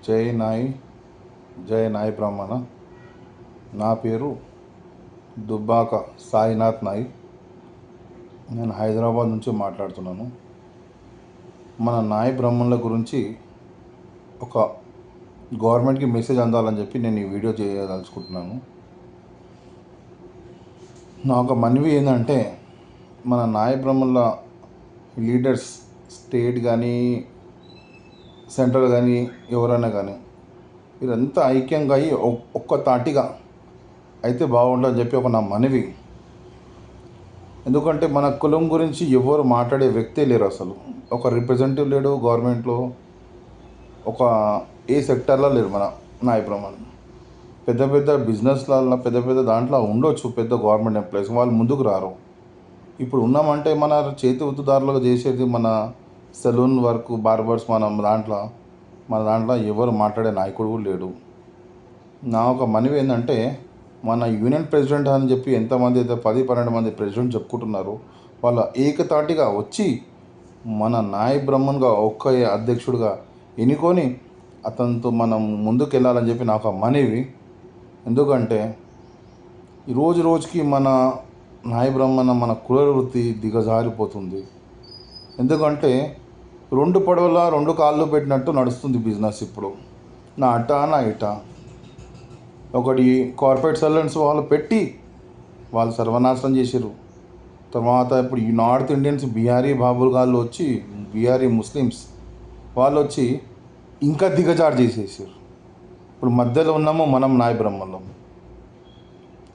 జై నాయ్ జై నాయ్ బ్రాహ్మణ. నా పేరు దుబ్బాక సాయినాథ్ నాయ్. నేను హైదరాబాద్ నుంచి మాట్లాడుతున్నాను. మన నాయ్ బ్రాహ్మణుల గురించి ఒక గవర్నమెంట్కి మెసేజ్ అందాలని చెప్పి నేను ఈ వీడియో చేయదలుచుకుంటున్నాను. నా ఒక మనవి ఏంటంటే, మన నాయ్ బ్రాహ్మణుల లీడర్స్ స్టేట్ కానీ సెంట్రల్ కానీ ఎవరైనా కానీ వీరంతా ఐక్యంగా అయ్యి ఒక్క తాటిగా అయితే బాగుంటుందని చెప్పి ఒక నా మనవి. ఎందుకంటే మన కులం గురించి ఎవరు మాట్లాడే వ్యక్తే లేరు. అసలు ఒక రిప్రజెంటేటివ్ లేడు గవర్నమెంట్లో, ఒక ఏ సెక్టర్లో లేరు. మన నాయ బ్రాహ్మణ్ పెద్ద పెద్ద బిజినెస్లలో పెద్ద పెద్ద దాంట్లో ఉండొచ్చు, పెద్ద గవర్నమెంట్ ఎంప్లాయీస్, వాళ్ళు ముందుకు రారు. ఇప్పుడు ఉన్నామంటే మన చేతి వృత్తిదారులుగా చేసేది మన సెలూన్ వర్క్, బార్బర్స్, మన దాంట్లో ఎవరు మాట్లాడే నాయకుడు కూడా లేడు. నా ఒక మనవి ఏంటంటే, మన యూనియన్ ప్రెసిడెంట్ అని చెప్పి ఎంతమంది అయితే 10-12 మంది ప్రెసిడెంట్ చెప్పుకుంటున్నారు, వాళ్ళ ఏకతాటిగా వచ్చి మన నాయ్ బ్రాహ్మణ్గా ఒక్క అధ్యక్షుడిగా ఎన్నుకొని అతనితో మనం ముందుకు వెళ్ళాలని చెప్పి నాకు మనవి. ఎందుకంటే రోజు రోజుకి మన నాయ్ బ్రాహ్మణ మన కుల వృత్తి దిగజారిపోతుంది. ఎందుకంటే 2 పడవల 2 కాళ్ళు పెట్టినట్టు నడుస్తుంది బిజినెస్ ఇప్పుడు. నా అట నా ఇట ఒకటి కార్పొరేట్ సెలూన్స్ వాళ్ళు పెట్టి వాళ్ళు సర్వనాశనం చేశారు. తర్వాత ఇప్పుడు ఈ నార్త్ ఇండియన్స్ బిహారీ బాబులు గాళ్ళు వచ్చి, బిహారీ ముస్లిమ్స్ వాళ్ళు వచ్చి ఇంకా దిగజారు చేసేసారు. ఇప్పుడు మధ్యలో ఉన్నాము మనం నాయ్ బ్రాహ్మణులం.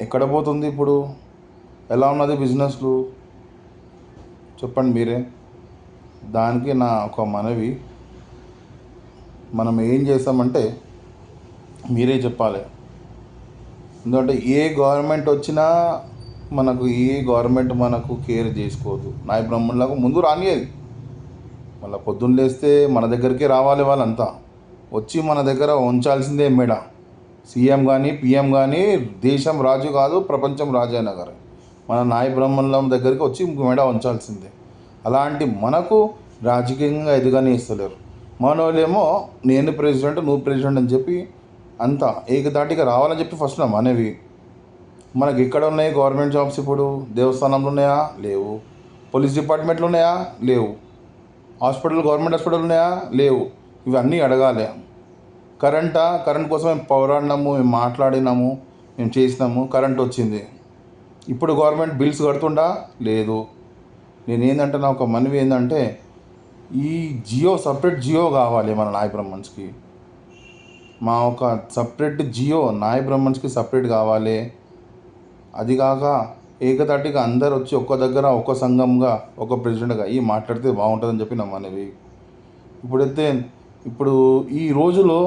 ఎక్కడ పోతుంది ఇప్పుడు? ఎలా ఉన్నది బిజినెస్లు? చెప్పండి మీరే. దానికి నా ఒక మనవి, మనం ఏం చేస్తామంటే మీరే చెప్పాలి. ఎందుకంటే ఏ గవర్నమెంట్ వచ్చినా మనకు కేర్ చేసుకోదు. నాయ బ్రాహ్మణులకు ముందు రానియది. మళ్ళీ పొద్దున్న లేస్తే మన దగ్గరికే రావాలి. వాళ్ళంతా వచ్చి మన దగ్గర ఉంచాల్సిందే మెడ. సీఎం కానీ పిఎం కానీ దేశం రాజు కాదు, ప్రపంచం రాజు అయినా గారు మన నాయ బ్రాహ్మణుల దగ్గరికి వచ్చి మెడ ఉంచాల్సిందే. అలాంటి మనకు రాజకీయంగా ఎదుగానే ఇస్తలేరు. మనోళ్ళేమో నేను ప్రెసిడెంట్, నువ్వు ప్రెసిడెంట్ అని చెప్పి అంతా ఏకదాటిగా రావాలని చెప్పి ఫస్ట్ నా మనవి. మనకి ఎక్కడ ఉన్నాయి గవర్నమెంట్ జాబ్స్? ఇప్పుడు దేవస్థానంలో ఉన్నాయా? లేవు. పోలీస్ డిపార్ట్మెంట్లో ఉన్నాయా? లేవు. గవర్నమెంట్ హాస్పిటల్ ఉన్నాయా? లేవు. ఇవన్నీ అడగాలి. కరెంట్ కోసం మేము పోరాడినాము, మేము మాట్లాడినాము, మేము చేసినాము, కరెంట్ వచ్చింది. ఇప్పుడు గవర్నమెంట్ బిల్స్ కడుతుండా? లేదు. నేనేందంటే నా ఒక మనవి ఏంటంటే, ఈ సపరేట్ జియో కావాలి మన నాయ్ బ్రాహ్మణ్స్కి. మా ఒక సపరేట్ జియో నాయ్ బ్రాహ్మణ్స్కి సపరేట్ కావాలి. అది కాక ఏకతాటిగా అందరు వచ్చి ఒక్క దగ్గర ఒక సంఘంగా ఒక ప్రెసిడెంట్గా అయ్యి మాట్లాడితే బాగుంటుందని చెప్పి నా మనవి. ఇప్పుడు ఈ రోజులో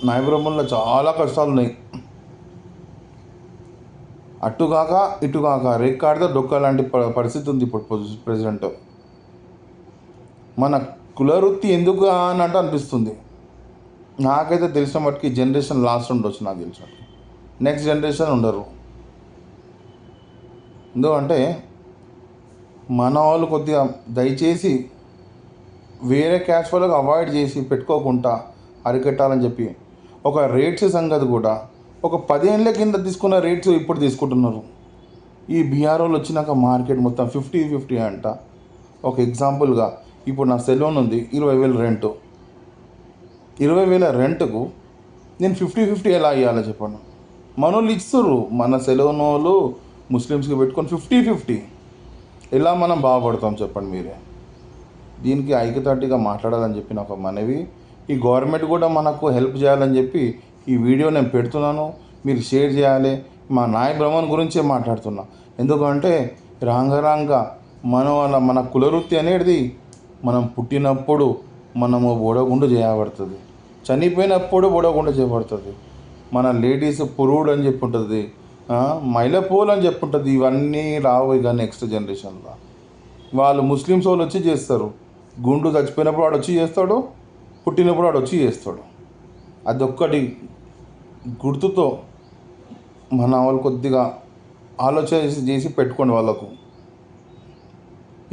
నాయ్ బ్రాహ్మణుల్లో చాలా కష్టాలు ఉన్నాయి. అటుగాక ఇటుగాక రేక్కాడితే డొక్క లాంటి పరిస్థితి ఉంది ఇప్పుడు ప్రెసిడెంట్. మన కులవృత్తి ఎందుకు అన్నట్టు అనిపిస్తుంది. నాకైతే తెలిసిన మట్టుకి జనరేషన్ లాస్ట్ ఉండొచ్చు. నాకు తెలిసిన నెక్స్ట్ జనరేషన్ ఉండరు. ఎందుకంటే మన వాళ్ళు కొద్దిగా దయచేసి వేరే క్యాస్ట్ వాళ్ళకి అవాయిడ్ చేసి పెట్టుకోకుండా అరికట్టాలని చెప్పి ఒక రేట్స్ సంగతి కూడా ఒక 10 ఏళ్ళ కింద తీసుకున్న రేట్స్ ఇప్పుడు తీసుకుంటున్నారు. ఈ బీఆర్ వాళ్ళు వచ్చినాక మార్కెట్ మొత్తం 50-50 అంట. ఒక ఎగ్జాంపుల్గా ఇప్పుడు నా సెలూన్ ఉంది, 20,000 రెంటు. 20,000 రెంట్కు నేను 50-50 ఎలా ఇవ్వాలో చెప్పండి. మనోళ్ళు ఇస్తారు. మన సెలూన్ వాళ్ళు ముస్లిమ్స్కి పెట్టుకొని 50-50 ఎలా మనం బాగుపడతాం చెప్పండి మీరే. దీనికి ఐకతాటిగా మాట్లాడాలని చెప్పి నాకు మనవి. ఈ గవర్నమెంట్ కూడా మనకు హెల్ప్ చేయాలని చెప్పి ఈ వీడియో నేను పెడుతున్నాను. మీరు షేర్ చేయాలి. మా నాయ్ బ్రాహ్మణ్ గురించే మాట్లాడుతున్నా. ఎందుకంటే రాంగ మన కులవృత్తి అనేది మనం పుట్టినప్పుడు మనము బోడగుండు చేయబడుతుంది, చనిపోయినప్పుడు బోడగుండు చేయబడుతుంది. మన లేడీస్ పురుడు అని చెప్పి ఉంటుంది, మైలపూలు అని చెప్పి ఉంటుంది. ఇవన్నీ రావు ఇక నెక్స్ట్ జనరేషన్లో. వాళ్ళు ముస్లిమ్స్ వాళ్ళు వచ్చి చేస్తారు. గుండు చచ్చిపోయినప్పుడు వాడు వచ్చి చేస్తాడు, పుట్టినప్పుడు వాడు వచ్చి చేస్తాడు. అదొక్కటి గుర్తుతో మన వాళ్ళు కొద్దిగా ఆలోచన చేసి పెట్టుకోండి వాళ్ళకు.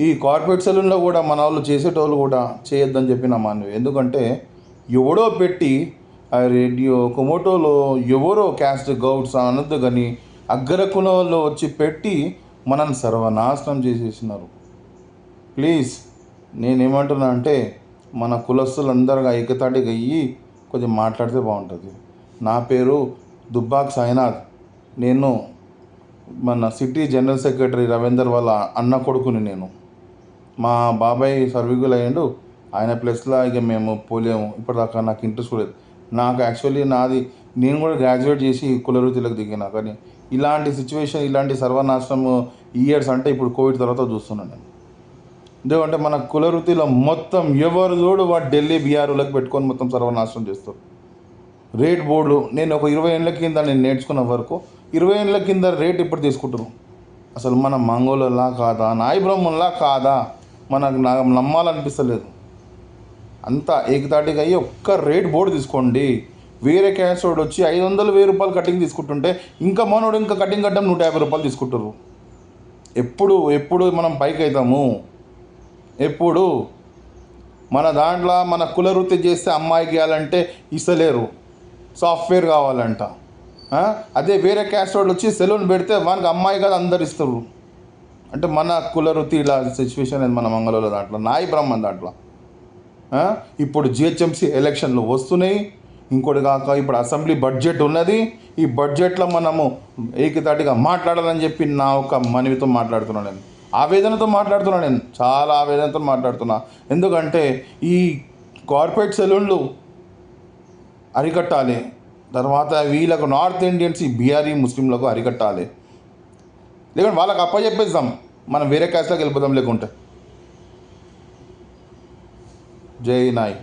ఈ కార్పొరేట్ సెలూన్లో కూడా మన వాళ్ళు చేసేటోళ్ళు కూడా చేయొద్దని చెప్పి నా మనవి. ఎందుకంటే ఎవడో పెట్టి ఆ రేడియో కొమోటోలో ఎవరో క్యాస్ట్ గౌడ్స్ అనొద్దు కానీ అగ్రకులంలో వచ్చి పెట్టి మనల్ని సర్వనాశనం చేసేసినారు. ప్లీజ్ నేనేమంటున్నా అంటే మన కులస్తులందరూ ఐక్యతాటిగా అయ్యి కొంచెం మాట్లాడితే బాగుంటుంది. నా పేరు దుబ్బాక్ సాయినాథ్. నేను మన సిటీ జనరల్ సెక్రటరీ రవీందర్ వాళ్ళ అన్న కొడుకుని. నేను మా బాబాయ్ సర్వీకులు అయ్యిండు, ఆయన ప్లస్లో ఇక మేము పోలేము. ఇప్పటిదాకా నాకు ఇంట్రెస్ట్ లేదు. నాకు యాక్చువల్లీ నేను కూడా గ్రాడ్యుయేట్ చేసి కులవృత్తిలోకి దిగినా, కానీ ఇలాంటి సిచ్యువేషన్, ఇలాంటి సర్వనాశనం ఇయర్స్ అంటే ఇప్పుడు కోవిడ్ తర్వాత చూస్తున్నాను నేను. ఎందుకంటే మన కులవృత్తిలో మొత్తం ఎవరు చూడు వాడు ఢిల్లీ బీహార్లకు పెట్టుకొని మొత్తం సర్వనాశనం చేస్తారు. రేట్ బోర్డులు నేను ఒక 20 ఏళ్ళ కింద నేను నేర్చుకున్న వరకు 20 ఏళ్ళ కింద రేట్ ఇప్పుడు తీసుకుంటున్నాం. అసలు మన మంగోళలా కాదా, నాయి బ్రహ్మలా కాదా, మనకు నమ్మాలనిపిస్తలేదు. అంతా ఏకతాటిగా అయ్యి ఒక్క రేట్ బోర్డు తీసుకోండి. వేరే క్యాస్ట్ వాడు వచ్చి 500 1000 రూపాయలు కటింగ్ తీసుకుంటుంటే ఇంకా మనోడు ఇంకా కటింగ్ కట్టడం 150 రూపాయలు తీసుకుంటారు. ఎప్పుడు మనం పైకి అవుతాము? ఎప్పుడు మన దాంట్లో మన కుల వృత్తి చేస్తే అమ్మాయికి ఇవ్వాలంటే ఇస్తలేరు, సాఫ్ట్వేర్ కావాలంట. అదే వేరే క్యాస్ట్ వాడు వచ్చి సెలూన్ పెడితే వానికి అమ్మాయి కాదు అందరు ఇస్తారు. అంటే మన కుల వృత్తి ఇలా సిచ్యువేషన్ మన మంగళూరు దాంట్లో, నాయి బ్రాహ్మణ్ దాంట్లో. ఇప్పుడు జిహెచ్ఎంసీ ఎలక్షన్లు వస్తున్నాయి. ఇంకోటి కాక ఇప్పుడు అసెంబ్లీ బడ్జెట్ ఉన్నది. ఈ బడ్జెట్లో మనము ఏకతాటిగా మాట్లాడాలని చెప్పి నా ఒక మనవితో మాట్లాడుతున్నాను. నేను ఆవేదనతో మాట్లాడుతున్నాను. నేను చాలా ఆవేదనతో మాట్లాడుతున్నా. ఎందుకంటే ఈ కార్పొరేట్ సెలూన్లు అరికట్టాలి. తర్వాత వీళ్ళకు నార్త్ ఇండియన్స్, ఈ బీహారీ ముస్లింలకు అరికట్టాలి. లేకుంటే వాళ్ళకి అప్పచెప్పేద్దాం, మనం వేరే క్యాస్ట్లోకి వెళ్ళిపోదాం. లేకుంటే జై నాయ్.